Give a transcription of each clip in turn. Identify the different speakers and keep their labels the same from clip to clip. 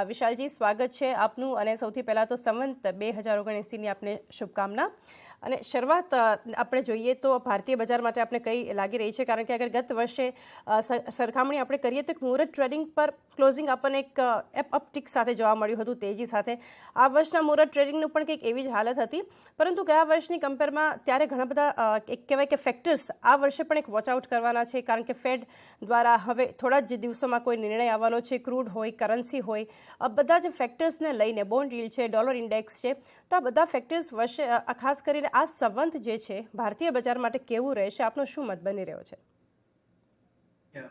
Speaker 1: વિશાલજી, સ્વાગત છે આપનું અને સૌથી પહેલાં તો સંવંત 2079ની આપને શુભકામના. અને શરૂઆત આપણે જોઈએ તો ભારતીય બજાર માટે આપણે કઈ લાગી રહી છે, કારણ કે અગર ગત વર્ષે સરખામણી આપણે કરીએ તો એક મુહૂર્ત ટ્રેડિંગ પર ક્લોઝિંગ આપણને એક અપટિક સાથે જોવા મળ્યું હતું, તેજી સાથે. આ વર્ષના મુહૂર્ત ટ્રેડિંગનું પણ કંઈક એવી જ હાલત હતી, પરંતુ ગયા વર્ષની કમ્પેરમાં ત્યારે ઘણા બધા એક કહેવાય કે ફેક્ટર્સ આ વર્ષે પણ એક વોચઆઉટ કરવાના છે, કારણ કે ફેડ દ્વારા હવે થોડા જ દિવસોમાં કોઈ નિર્ણય આવવાનો છે. ક્રૂડ હોય, કરન્સી હોય, બધા જ ફેક્ટર્સને લઈને બોન્ડ યીલ્ડ છે, ડોલર ઇન્ડેક્સ છે, તો આ બધા ફેક્ટર્સ વર્ષે ખાસ કરીને આ સંવંત જે છે ભારતીય બજાર માટે કેવું રહેશે, આપનો શું મત બની રહ્યો છે?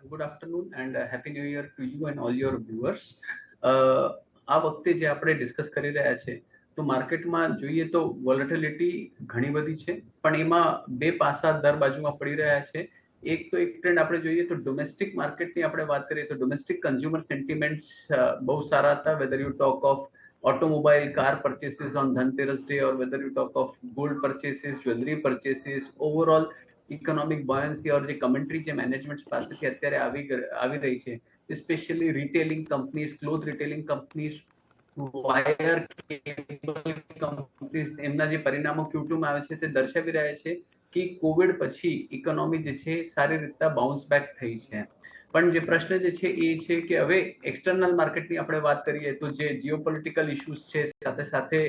Speaker 2: Good afternoon and happy new year to you and all your viewers. આ વખતે જે આપણે ડિસ્કસ કરી રહ્યા છે તો માર્કેટમાં જોઈએ તો વોલેટિલિટી ઘણી બધી છે, પણ એમાં બે પાસા દર બાજુમાં પડી રહ્યા છે. એક ટ્રેન્ડ આપણે જોઈએ તો ડોમેસ્ટિક માર્કેટની આપણે વાત કરીએ તો ડોમેસ્ટિક કન્ઝ્યુમર સેન્ટિમેન્ટ્સ બહુ સારા હતા. Whether you talk of automobile, car purchases on Dhanteras Day, or whether you talk of gold purchases, jewelry purchases, overall economic buoyancy और જે commentary જે management પાસેથી અત્યારે આવી રહી છે, especially retailing companies, cloth retailing companies, wire cable companies, એમના જે પરિણામો Q2 માં આવે છે તે દર્શાવી રહ્યા છે કે કોવિડ પછી ઇકોનોમી જે છે સારી રીતે બાઉન્સ બેક થઈ છે. પણ જે પ્રશ્ન જે છે એ છે કે હવે એક્સટર્નલ માર્કેટની આપણે વાત કરીએ તો જે જીઓપોલિટિકલ ઇશ્યુઝ છે, સાથે સાથે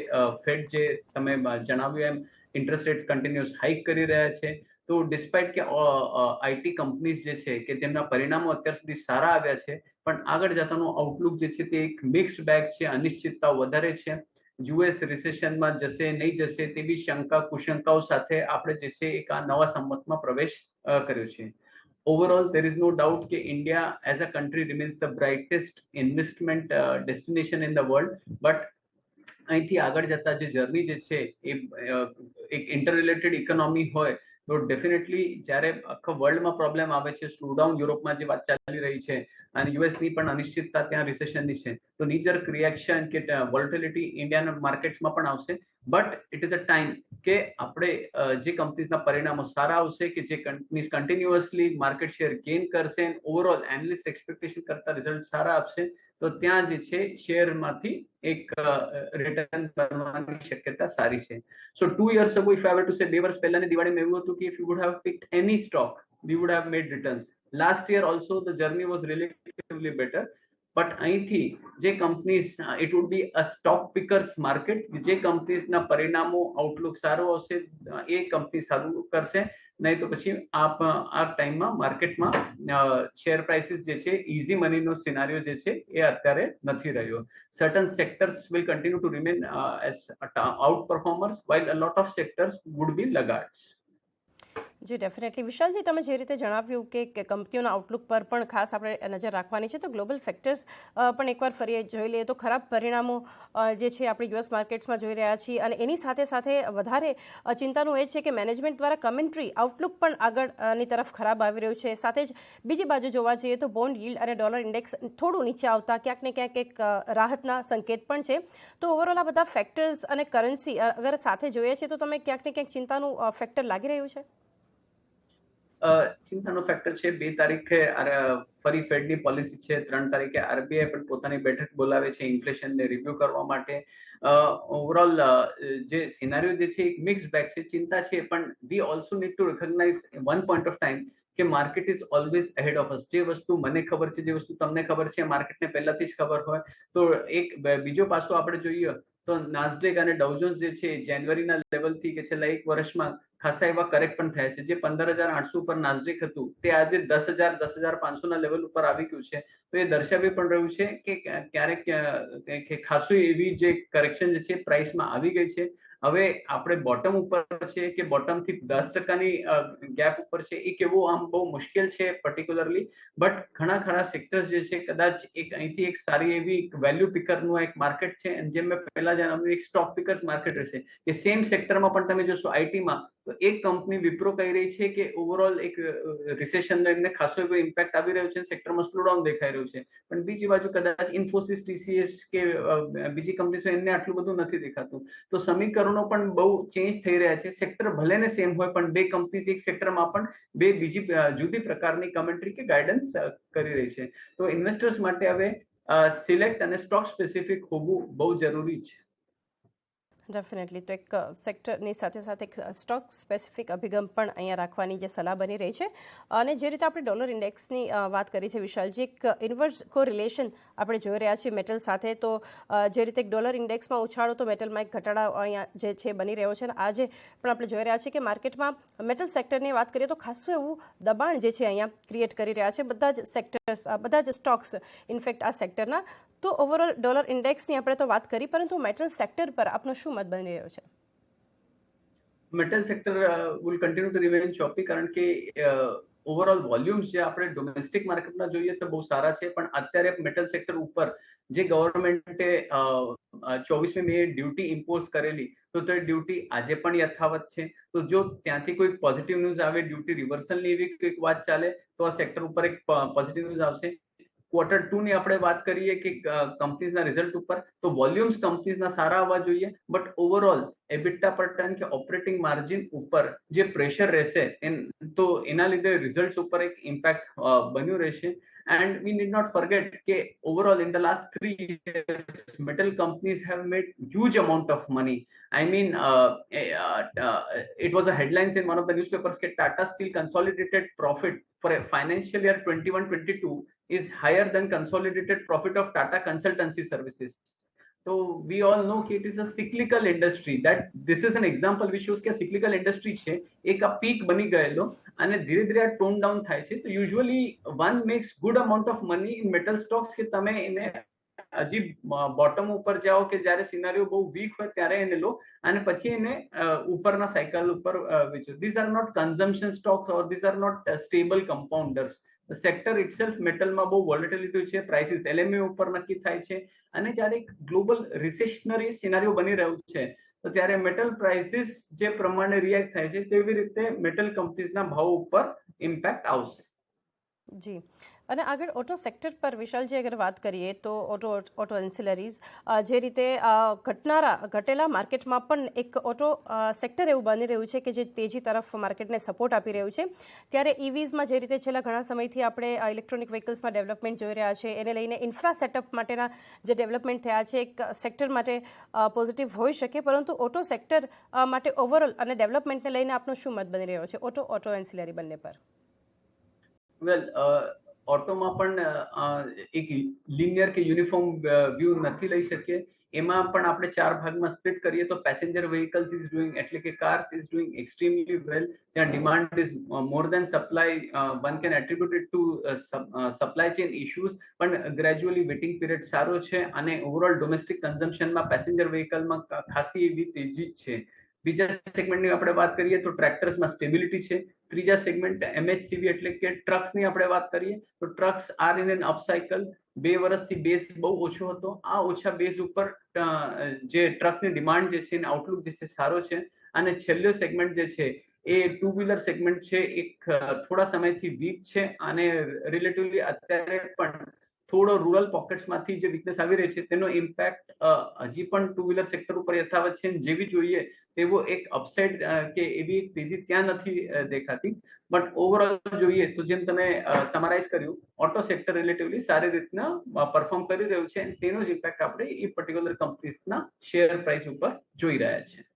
Speaker 2: ફેડ જે તમે જણાવ્યું એમ ઇન્ટરેસ્ટ રેટ કન્ટિન્યુઅસ હાઇક કરી રહ્યા છે. તો ડિસ્પાઇટ કે આઈટી કંપનીઝ જે છે કે તેમના પરિણામો અત્યાર સુધી સારા આવ્યા છે, પણ આગળ જતાનું આઉટલુક જે છે તે એક મિક્સ્ડ બેગ છે, અનિશ્ચિતતાઓ વધારે છે. યુએસ રિસેશનમાં જશે નહીં જશે તેવી શંકા કુશંકાઓ સાથે આપણે જે છે એક આ નવા સંમતમાં પ્રવેશ કર્યો છે. Overall, there is no doubt that India as a country remains the brightest investment destination in the world. But અહીંથી આગળ જતા જે જર્ની જે છે એ એક ઇન્ટરરિલેટેડ ઇકોનોમી હોય તો ડેફિનેટલી જ્યારે આખા વર્લ્ડમાં પ્રોબ્લેમ આવે છે, સ્લોડાઉન યુરોપમાં જે વાત ચાલી રહી છે અને યુએસની પણ અનિશ્ચિતતા ત્યાં રિસેશનની છે, તો નીજર્ક રિએક્શન કે વોલેટિલિટી ઇન્ડિયન માર્કેટ્સમાં પણ આવશે. But it is a time કે આપણે જે કંપનીઝના પરિણામો સારા આવશે, કે જે companies continuously market share gain કરશે, ઓવરઓલ એનાલિસ્ટ એક્સપેક્ટેશન કરતા રિઝલ્ટ સારા આપશે, તો ત્યાં જે છે શેરમાંથી એક રિટર્ન કરવાની શક્યતા સારી છે. So 2 years ago, if I were to say, 2 વર્ષ પહેલાની દિવાળીમાં એવું હતું કે if you would have picked any stock, we would have made returns. Last year also the journey was relatively better. But અહીંથી જે companies, it would be a stock pickers market. જે કંપનીઝના પરિણામો આઉટલુક સારું આવશે એ કંપની સારું કરશે, નહીં તો પછી આ ટાઈમમાં માર્કેટમાં શેર પ્રાઇસીસ જે છે ઇઝી મનીનો સિનારીઓ જે છે એ અત્યારે નથી રહ્યો. Certain sectors will continue to remain as out performers while a lot of sectors would be laggards.
Speaker 1: જી ડેફિનેટલી. વિશાલજી, તમે જે રીતે જણાવ્યું કે કંપનીઓના આઉટલુક પર પણ ખાસ આપણે નજર રાખવાની છે, તો ગ્લોબલ ફેક્ટર્સ પણ એકવાર ફરી જોઈ લઈએ તો ખરાબ પરિણામો જે છે આપણે યુએસ માર્કેટ્સમાં જોઈ રહ્યા છીએ, અને એની સાથે સાથે વધારે ચિંતાનું એ છે કે મેનેજમેન્ટ દ્વારા કમેન્ટ્રી આઉટલુક પણ આગળની તરફ ખરાબ આવી રહ્યું છે. સાથે જ બીજી બાજુ જોવા જઈએ તો બોન્ડ યીલ્ડ અને ડોલર ઇન્ડેક્સ થોડું નીચે આવતા ક્યાંક ને ક્યાંક એક રાહતના સંકેત પણ છે. તો ઓવરઓલ આ બધા ફેક્ટર્સ અને કરન્સી અગર સાથે જોઈએ છે તો તમે ક્યાંક ને ક્યાંક ચિંતાનું ફેક્ટર લાગી રહ્યું છે?
Speaker 2: ચિંતાનો ફેક્ટર છે. 2 તારીખે ફરી ફેડની પોલિસી છે, 3 તારીખે આરબીઆઈ પણ પોતાની બેઠક બોલાવે છે ઇન્ફ્લેશનને રિવ્યુ કરવા માટે. ઓવરઓલ જે સિનારીઓ જે છે એક મિક્સ બેગ છે, ચિંતા છે, પણ we also need to recognise one point of time કે market is always ahead of us. જે વસ્તુ મને ખબર છે, જે વસ્તુ તમને ખબર છે, માર્કેટને પહેલાથી જ ખબર હોય. તો એક બીજો પાસો આપણે જોઈએ તો નાસ્ડેક અને ડાઉ જોન્સ જે છે જાન્યુઆરીના લેવલથી કે છેલ્લા એક વર્ષમાં ખાસા એવા કરેક્ટ પણ થયા છે. જે 15,800 ઉપર નાસ્ડેક હતું તે આજે 10,000 10,500 ના લેવલ ઉપર આવી ગયું છે. તો એ દર્શાવી પણ રહ્યું છે કે ક્યારેક ખાસું એવી જે કરેક્શન જે છે પ્રાઇસમાં આવી ગઈ છે. હવે આપણે બોટમ ઉપર છે કે બોટમથી 10% ગેપ ઉપર છે એ કેવું આમ બહુ મુશ્કેલ છે પર્ટિક્યુલરલી. બટ ઘણા ખરા સેક્ટર્સ જે છે કદાચ એક અહીંથી એક સારી એવી વેલ્યુ પિકરનું એક માર્કેટ છે, અને જેમ મેં પહેલા જણાવ્યું એક સ્ટોક પિકર્સ માર્કેટ રહેશે. કે સેમ સેક્ટરમાં પણ તમે જોશો આઈટીમાં તો એક કંપની વિપ્રો કહી રહી છે કે ઓવરઓલ એક રિસેશનનો એમને ખાસો એવો ઇમ્પેક્ટ આવી રહ્યો છે, સેક્ટરમાં સ્લોડાઉન દેખાઈ રહ્યું છે. પણ બીજી બાજુ કદાચ ઇન્ફોસિસ, ટીસીએસ કે બીજી કંપનીઓ એમને આટલું બધું નથી દેખાતું. તો સમીકરણો પણ બહુ ચેન્જ થઈ રહ્યા છે. સેક્ટર ભલે ને સેમ હોય, પણ બે કંપનીઝ એક સેક્ટરમાં પણ બે બીજી જુદી પ્રકારની કમેન્ટ્રી કે ગાઈડન્સ કરી રહી છે. તો ઇન્વેસ્ટર્સ માટે હવે સિલેક્ટ અને સ્ટોક સ્પેસિફિક હોવું બહુ જરૂરી છે.
Speaker 1: ડેફિનેટલી. તો એક સેક્ટરની સાથે સાથે એક સ્ટોક સ્પેસિફિક અભિગમ પણ અહીંયા રાખવાની જે સલાહ બની રહી છે. અને જે રીતે આપણે ડોલર ઇન્ડેક્સની વાત કરી છે વિશાલજી, એક ઇન્વર્સ કોરિલેશન આપણે જોઈ રહ્યા છીએ મેટલ સાથે. તો જે રીતે ડોલર ઇન્ડેક્સમાં ઉછાળો તો મેટલમાં એક ઘટાડા અહીંયા જે છે બની રહ્યો છે. અને આજે પણ આપણે જોઈ રહ્યા છીએ કે માર્કેટમાં મેટલ સેક્ટરની વાત કરીએ તો ખાસું એવું દબાણ જે છે અહીંયા ક્રિએટ કરી રહ્યા છે બધા જ સેક્ટર્સ, બધા જ સ્ટોક્સ ઇનફેક્ટ આ સેક્ટરના. તો ઓવરઓલ ડોલર ઇન્ડેક્સની આપણે તો વાત કરી, પરંતુ મેટલ સેક્ટર પર આપનો શું મત બની રહ્યો છે?
Speaker 2: Metal sector will continue to remain choppy, કારણ કે ઓવરઓલ વોલ્યુમ્સ જે આપણે ડોમેસ્ટિક માર્કેટમાં જોઈએ તો બહુ સારા છે, પણ અત્યારે મેટલ સેક્ટર ઉપર જે ગવર્મેન્ટે 24મી મે ડ્યુટી ઇમ્પોઝ કરેલી, તો તે ડ્યુટી આજે પણ યથાવત છે. તો જો ત્યાંથી કોઈ પોઝિટિવ ન્યૂઝ આવે, ડ્યુટી રિવર્સલની એવી કંઈક વાત ચાલે, તો આ સેક્ટર ઉપર એક પોઝિટિવ ન્યૂઝ આવશે. Q2 ની આપણે વાત કરીએ કે કંપનીઝના રિઝલ્ટ ઉપર, તો વોલ્યુમ્સ કંપનીઝના સારા આવવા જોઈએ, બટ ઓવરઓલ એબિટા પર ટન કે ઓપરેટિંગ માર્જિન ઉપર જે પ્રેશર રહેશે તો એના લીધે રિઝલ્ટ્સ ઉપર એક ઇમ્પેક્ટ બન્યું રહેશે. And we need not forget કે overall in the last 3 years metal companies have made huge amount of money. I mean it was a headlines in one of the newspapers that Tata Steel consolidated profit for a financial year 21-22 is higher than consolidated profit of Tata Consultancy Services. So we all know that it is a cyclical industry. That this is an example which shows કે cyclical industry છે, એક આ peak બની ગયેલો અને ધીરે ધીરે આ ટોન ડાઉન થાય છે. તો usually one makes good amount of money in metal stocks કે તમે એને હજી બોટમ ઉપર જાઓ કે જ્યારે સિનારીઓ બહુ વીક હોય ત્યારે એને લો અને પછી એને ઉપરના સાયકલ ઉપર વેચો. These are not consumption stocks or these are not stable compounders. Sector itself મેટલમાં બહુ વોલેટિલિટી છે, પ્રાઇસીસ LME ઉપર નક્કી થાય છે, અને જ્યારે એક ગ્લોબલ રિસેશનરી સિનારીઓ બની રહ્યું છે તો ત્યારે મેટલ પ્રાઇસીસ જે પ્રમાણે રિએક્ટ થાય છે તેવી રીતે મેટલ કંપનીઝના ભાવ ઉપર ઇમ્પેક્ટ આવશે.
Speaker 1: જી. અને આગળ ઓટો સેક્ટર પર વિશાલજી અગર વાત કરીએ તો ઓટો એન્સિલરીઝ જે રીતે ઘટેલા માર્કેટમાં પણ એક ઓટો સેક્ટર એવું બની રહ્યું છે કે જે તેજી તરફ માર્કેટને સપોર્ટ આપી રહ્યું છે. ત્યારે ઇવીઝમાં જે રીતે છેલ્લા ઘણા સમયથી આપણે ઇલેક્ટ્રોનિક વ્હીકલ્સમાં ડેવલપમેન્ટ જોઈ રહ્યા છે, એને લઈને ઇન્ફ્રા સેટઅપ માટેના જે ડેવલપમેન્ટ થયા છે એક સેક્ટર માટે પોઝિટિવ હોઈ શકે, પરંતુ ઓટો સેક્ટર માટે ઓવરઓલ અને ડેવલપમેન્ટને લઈને આપનો શું મત બની રહ્યો છે ઓટો એન્સિલરી બંને પર?
Speaker 2: વેલ, ઓટોમાં પણ એક લિનિયર કે યુનિફોર્મ વ્યૂ નથી લઈ શકીએ. એમાં પણ આપણે 4 ભાગમાં સ્પ્લિટ કરીએ તો પેસેન્જર વ્હીકલ્સ ઇઝ ડુઈંગ, એટલે કે cars is doing extremely well. ત્યાં demand is more than supply. One can attribute it to supply chain issues, પણ ગ્રેજ્યુઅલી વેટિંગ પિરિયડ સારો છે અને ઓવરઓલ ડોમેસ્ટિક કન્ઝમ્પશનમાં પેસેન્જર વ્હીકલમાં ખાસી એવી તેજી છે. બીજા સેગમેન્ટની આપણે વાત કરીએ તો ટ્રેક્ટર્સમાં સ્ટેબિલિટી છે. ત્રીજા સેગમેન્ટ MHCV એટલે કે ટ્રક્સની આપણે વાત કરીએ તો trucks are in an up cycle. 2 વર્ષથી બેઝ બહુ ઓછો હતો. આ ઓછા બેઝ ઉપર જે ટ્રકની ડિમાન્ડ જે છે એનો આઉટલુક જે છે સારો છે. અને છેલ્લો સેગમેન્ટ જે છે એ ટુ વ્હીલર સેગમેન્ટ છે, એક થોડા સમયથી વીક છે અને રિલેટિવલી અત્યારે પણ થોડો રૂરલ પોકેટ્સમાંથી જે વીકનેસ આવી રહી છે તેનો ઇમ્પેક્ટ હજી પણ ટુ વ્હીલર સેક્ટર ઉપર યથાવત છે. જેવી જોઈએ તેવો એક અપસાઇડ કે એવી એક તેજી ત્યાં નથી દેખાતી. બટ ઓવરઓલ જોઈએ તો જેમ તમે સમરાઇઝ કર્યું, ઓટો સેક્ટર રિલેટિવલી સારી રીતના પરફોર્મ કરી રહ્યું છે અને તેનો જ ઇમ્પેક્ટ આપણે એ પર્ટિક્યુલર કંપનીઝના શેર પ્રાઇસ ઉપર જોઈ રહ્યા છે.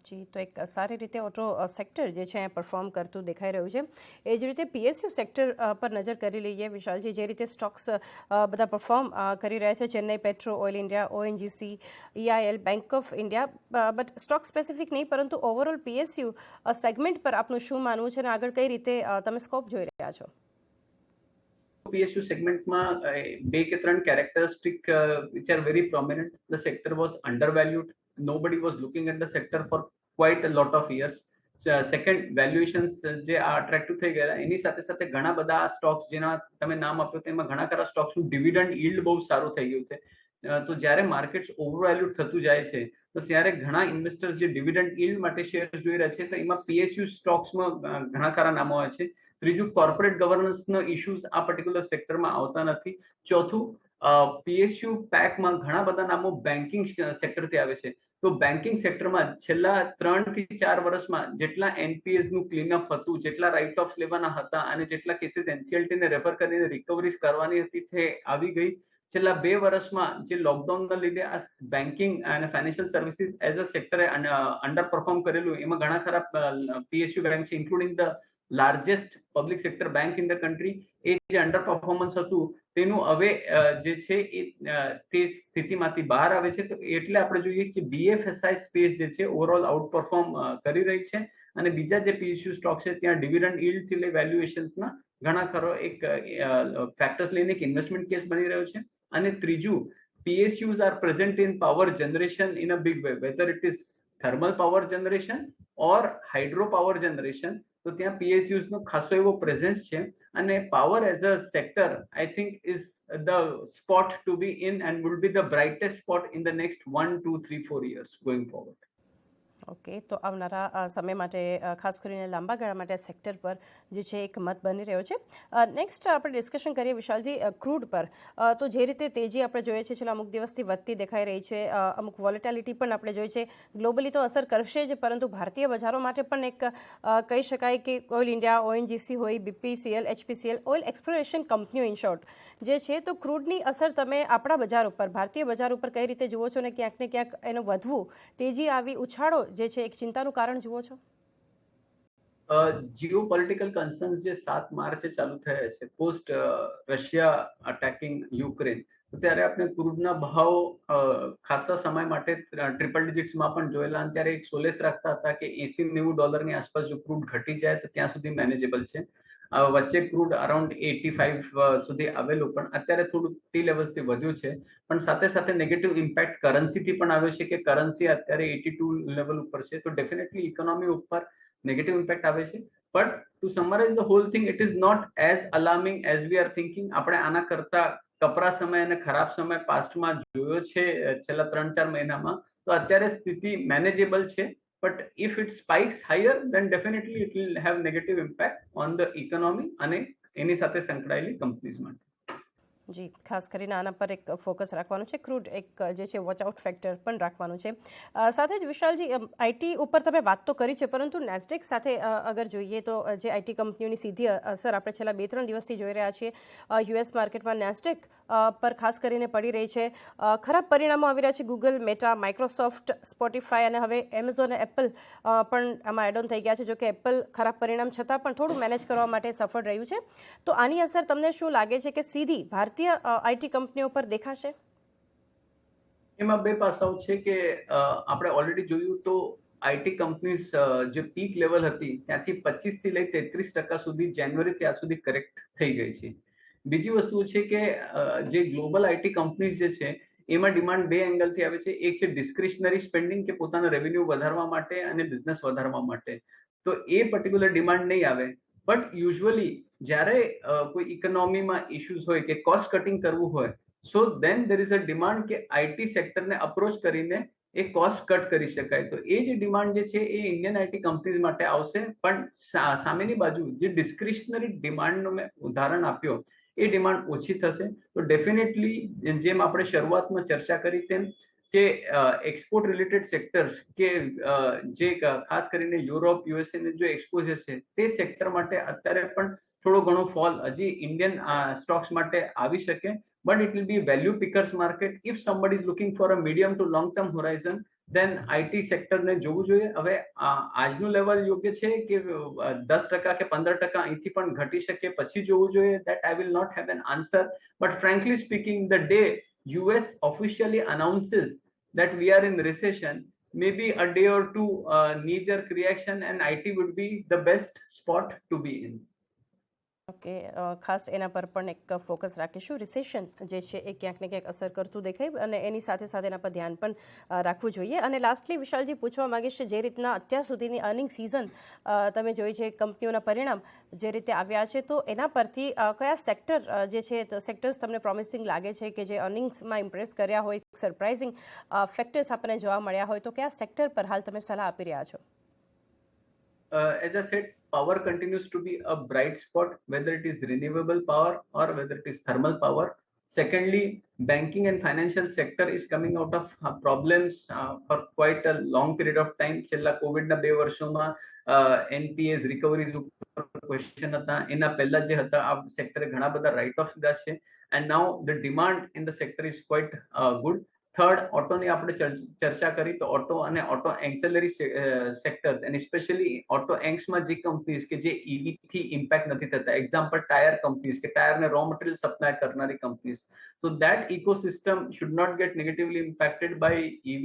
Speaker 1: જી. તો એક સારી રીતે ઓટો સેક્ટર જે છે પરફોર્મ કરતું દેખાઈ રહ્યું છે. એ જ રીતે PSU સેક્ટર પર નજર કરી લઈએ વિશાલજી, જે રીતે સ્ટોક્સ બધા પરફોર્મ કરી રહ્યા છે, Chennai Petro, oil India, ONGC, EIL, bank of India, but stock specific નહીં પરંતુ ઓવરઓલ PSU સેગમેન્ટ પર આપનું શું માનવું છે અને આગળ કઈ રીતે તમે સ્કોપ જોઈ રહ્યા છો?
Speaker 2: PSU segmentમાં 2 કે 3 characteristic which are very prominent. The sector was undervalued. Nobody was looking at the sector for quite a lot of years. Second, valuations જે આ attractive થઈ ગયા. એની સાથે સાથે ઘણા બધા સ્ટોક્સ જેના તમે નામ આપ્યું તેમાં ઘણા ખરા સ્ટોક્સનું ડિવિડન્ડ yield બહુ સારું થઈ ગયું છે. તો જ્યારે માર્કેટ્સ ઓવરવેલ્યુડ થતું જાય છે તો ત્યારે ઘણા ઇન્વેસ્ટર્સ જે ડિવિડન્ડ yield માટે શેર જોઈ રહ્યા છે તો એમાં PSU સ્ટોક્સમાં ઘણા ખરા નામો આવે છે. ત્રીજું, કોર્પોરેટ ગવર્નન્સનો ઇશ્યુઝ આ પર્ટિક્યુલર સેક્ટરમાં આવતા નથી. ચોથું, પીએસયુ પેકમાં ઘણા બધા નામો બેન્કિંગ સેક્ટરથી આવે છે. તો બેન્કિંગ સેક્ટરમાં છેલ્લા 3 થી 4 વર્ષમાં જેટલા એનપીએસ નું ક્લીનઅપ હતું, જેટલા રાઇટ ઓફ લેવાના હતા અને જેટલા કેસીસ એનસીએલટી ને રેફર કરીને રિકવરીઝ કરવાની હતી તે આવી ગઈ. છેલ્લા 2 વર્ષમાં જે લોકડાઉનના લીધે આ બેન્કિંગ અને ફાઇનાન્શિયલ સર્વિસીસ એઝ અ સેક્ટરે અંડર પરફોર્મ કરેલું, એમાં ઘણા ખરા પીએસયુ બેંક છે, including the largest public sector bank in the country. એ જે અંડર પરફોર્મન્સ હતું તેનું હવે જે છે એ તે સ્થિતિમાંથી બહાર આવે છે. તો એટલે આપણે જોઈએ કે બીએફએસઆઈ સ્પેસ જે છે ઓવરઓલ આઉટ પરફોર્મ કરી રહી છે અને બીજા જે પીએસયુ સ્ટોક છે ત્યાં ડિવિડન્ડ યીલ્ડ થી લઈ વેલ્યુએશન્સના ઘણા ખરો એક ફેક્ટર્સ લઈને એક ઇન્વેસ્ટમેન્ટ કેસ બની રહ્યો છે. અને ત્રીજું, PSUs are present in power generation in a big way, whether it is thermal power generation or hydro power generation. તો ત્યાં PSUs નો ખાસો એવો પ્રેઝન્સ છે અને power as a sector I think is the spot to be in and will be the brightest spot in the next 1, 2, 3, 4 years going forward.
Speaker 1: Okay, તો આવનારા સમય માટે ખાસ કરીને લાંબા ગાળા માટે સેક્ટર પર જે છે એક મત બની રહ્યો છે. નેક્સ્ટ આપણે ડિસ્કશન કરીએ વિશાલજી ક્રૂડ પર. તો જે રીતે તેજી આપણે જોઈએ છે છેલ્લા અમુક દિવસથી વધતી દેખાઈ રહી છે, અમુક વોલેટિલિટી પણ આપણે જોઈએ છે. ગ્લોબલી તો અસર કરશે જ, પરંતુ ભારતીય બજારો માટે પણ એક કહી શકાય કે ઓઇલ ઇન્ડિયા, ઓએનજીસી હોય, બીપીસીએલ, એચપીસીએલ, ઓઇલ એક્સપ્લોરેશન કંપનીઓ ઇન શોર્ટ જે છે, તો ક્રૂડની અસર તમે આપણા બજાર ઉપર, ભારતીય બજાર ઉપર કઈ રીતે જુઓ છો અને ક્યાંક ને ક્યાંક એનો વધવું, તેજી આવી ઉછાળો જે છે એક ચિંતાનું કારણ જુઓ છો?
Speaker 2: જીઓ પોલિટિકલ કન્સર્ન્સ જે 7 માર્ચે ચાલુ થયા છે પોસ્ટ રશિયા અટેકિંગ યુક્રેન, તો ત્યારે આપણે ક્રૂડના ભાવ ખાસા સમય માટે ટ્રિપલ ડિજિટ્સમાં પણ જોયેલા અને ત્યારે એક સોલેસ રાખતા હતા કે $80-90 આસપાસ જો ક્રૂડ ઘટી જાય તો ત્યાં સુધી મેનેજેબલ છે. વચ્ચે ક્રૂડ અરાઉન્ડ 85 સુધી આવેલું, પણ અત્યારે થોડું ટી લેવલ્સથી વધ્યું છે. પણ સાથે સાથે નેગેટિવ ઇમ્પેક્ટ કરન્સીથી પણ આવ્યો છે કે કરન્સી અત્યારે 82 લેવલ ઉપર છે. તો ડેફિનેટલી ઇકોનોમી ઉપર નેગેટિવ ઇમ્પેક્ટ આવે છે. But to summarize the whole thing, it is not as alarming as we are thinking. આપણે આના કરતા કપરા સમય અને ખરાબ સમય પાસ્ટમાં જોયો છે છેલ્લા 3-4 મહિનામાં. તો અત્યારે સ્થિતિ મેનેજેબલ છે. But if it spikes higher, then definitely it will have negative impact on the economy અને એની સાથે સંકળાયેલી કંપનીઝ માટે.
Speaker 1: જી, ખાસ કરીને આના પર એક ફોકસ રાખવાનું છે. ક્રૂડ એક જે છે વોચ આઉટ ફેક્ટર પણ રાખવાનું છે. સાથે જ વિશાલજી, આઈટી ઉપર તમે વાત તો કરી છે, પરંતુ નેસ્ડેક સાથે અગર જોઈએ તો જે આઈટી કંપનીઓની સીધી અસર આપણે છેલ્લા 2-3 દિવસથી જોઈ રહ્યા છીએ. યુએસ માર્કેટમાં નેસ્ડેક પર ખાસ કરીને પડી રહી છે. ખરાબ પરિણામો આવી રહ્યા છે. ગૂગલ, મેટા, માઇક્રોસોફ્ટ, સ્પોટીફાય અને હવે એમેઝોન અને એપલ પણ આમાં એડ ઓન થઈ ગયા છે. જો કે એપલ ખરાબ પરિણામ છતાં પણ થોડું મેનેજ કરવા માટે સફળ રહ્યું છે. તો આની અસર તમને શું લાગે છે કે સીધી ભારતીય આઈટી કંપનીઓ પર દેખાશે?
Speaker 2: એમાં બે પાસાઓ છે કે આપણે ઓલરેડી જોયું તો આઈટી કંપનીઝ જે પીક લેવલ હતી ત્યાંથી 25 થી લઈ 33% સુધી જાન્યુઆરી ત્યાં સુધી કરેક્ટ થઈ ગઈ છે. બીજી વસ્તુ છે કે જે ગ્લોબલ આઈટી કંપનીઝ જે છે એમાં ડિમાન્ડ બે એંગલથી આવે છે. એક છે ડિસ્ક્રિશનરી સ્પેન્ડિંગ, કે પોતાનો રેવન્યુ વધારવા માટે અને બિઝનેસ વધારવા માટે. તો એ પર્ટિક્યુલર ડિમાન્ડ નહીં આવે. બટ યુઝ્યુઅલી જ્યારે કોઈ ઇકોનોમીમાં ઇશ્યુઝ હોય કે કોસ્ટ કટિંગ કરવું હોય, સો દેન દેર ઇઝ અ ડિમાન્ડ કે આઈટી સેક્ટરને અપ્રોચ કરીને એ કોસ્ટ કટ કરી શકાય. તો એ જે ડિમાન્ડ જે છે એ ઇન્ડિયન આઈટી કંપનીઝ માટે આવશે. પણ સામેની બાજુ જે ડિસ્ક્રિશનરી ડિમાન્ડનો મેં ઉદાહરણ આપ્યો, એ ડિમાન્ડ ઓછી થશે. તો ડેફિનેટલી જેમ આપણે શરૂઆતમાં ચર્ચા કરી તેમ કે એક્સપોર્ટ રિલેટેડ સેક્ટર્સ કે જે ખાસ કરીને યુરોપ, યુએસએ ને જો એક્સપોઝર છે તે સેક્ટર માટે અત્યારે પણ થોડો ઘણો ફોલ હજી ઇન્ડિયન સ્ટોક્સ માટે આવી શકે. But it will be value pickers market. If somebody is looking for a medium to long term horizon, then IT સેક્ટરને જોવું જોઈએ. હવે આજનું લેવલ યોગ્ય છે કે 10% કે 15% અહીંથી પણ ઘટી શકે પછી જોવું જોઈએ, that I will not have an answer. But frankly speaking, the day US officially announces that we are in recession, maybe a day or two knee-jerk reaction and IT would be the best spot to be in.
Speaker 1: Okay, ખાસ એના પર પણ એક focus રાખીશું. Recession જે છે એ ક્યાંક ને ક્યાંક અસર કરતું દેખાય અને એની સાથે સાથે એના પર ધ્યાન પણ રાખવું જોઈએ. અને લાસ્ટલી વિશાલજી પૂછવા માંગીશ, જે રીતના અત્યાર સુધીની અર્નિંગ સિઝન તમે જોઈ છે, કંપનીઓના પરિણામ જે રીતે આવ્યા છે, તો એના પરથી કયા સેક્ટર જે છે સેક્ટર્સ તમને પ્રોમિસિંગ લાગે છે કે જે અર્નિંગ્સમાં ઇમ્પ્રેસ કર્યા હોય, સરપ્રાઇઝિંગ ફેક્ટર્સ આપણને જોવા મળ્યા હોય, તો કયા સેક્ટર પર હાલ તમે સલાહ આપી રહ્યા છો?
Speaker 2: As I said, power continues to be a bright spot, whether it is renewable power or whether it is thermal power. Secondly, banking and financial sector is coming out of problems for quite a long period of time. છેલ્લા કોવિડના 2 વર્ષોમાં NPAs recoveries ઉપર question હતા. એના પહેલા જે હતા આ સેક્ટરે ઘણા બધા રાઇટ ઓફ લીધા છે, and now the demand in the sector is quite good. Third, ઓટોની આપણે ચર્ચા કરી તો ઓટો અને auto ancillary sectors and specially auto એન્ક્સમાં જે કંપનીઝ કે જે ઈવી થી ઇમ્પેક્ટ નથી થતા, એક્ઝામ્પલ ટાયર કંપનીઝ કે ટાયરને રો મટીરિયલ સપ્લાય કરનારી companies, so that ecosystem should not get negatively impacted by EV.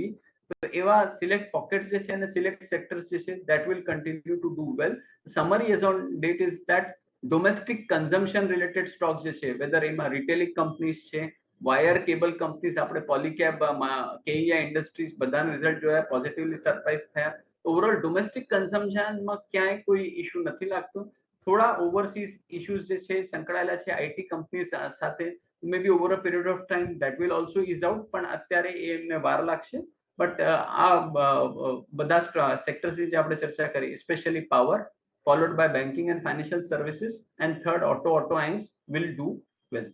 Speaker 2: તો એવા સિલેક્ટ પોકેટ્સ જે છે અને સિલેક્ટ સેક્ટર્સ જે છે that will continue to do well. Summary as on date is that domestic consumption related stocks જે છે, whether એમાં રિટેલિંગ કંપનીઝ છે, વાયર કેબલ કંપનીઝ, આપણે પોલીકેબ, કેઇયા ઇન્ડસ્ટ્રીઝ, બધાના રિઝલ્ટ જોયા, પોઝિટિવલી સરપ્રાઇઝ થયા. ઓવરઓલ ડોમેસ્ટિક કન્ઝમ્પશનમાં ક્યાંય કોઈ ઇશ્યુ નથી લાગતું. થોડા ઓવરસીઝ ઇશ્યુઝ જે છે સંકળાયેલા છે આઈટી કંપનીઝ સાથે, may be over a period of time that will also is out, પણ અત્યારે એમને વાર લાગશે. બટ આ બધા સેક્ટર્સ જે આપણે ચર્ચા કરી, specially power, followed by banking and financial services, and third auto angs will do well.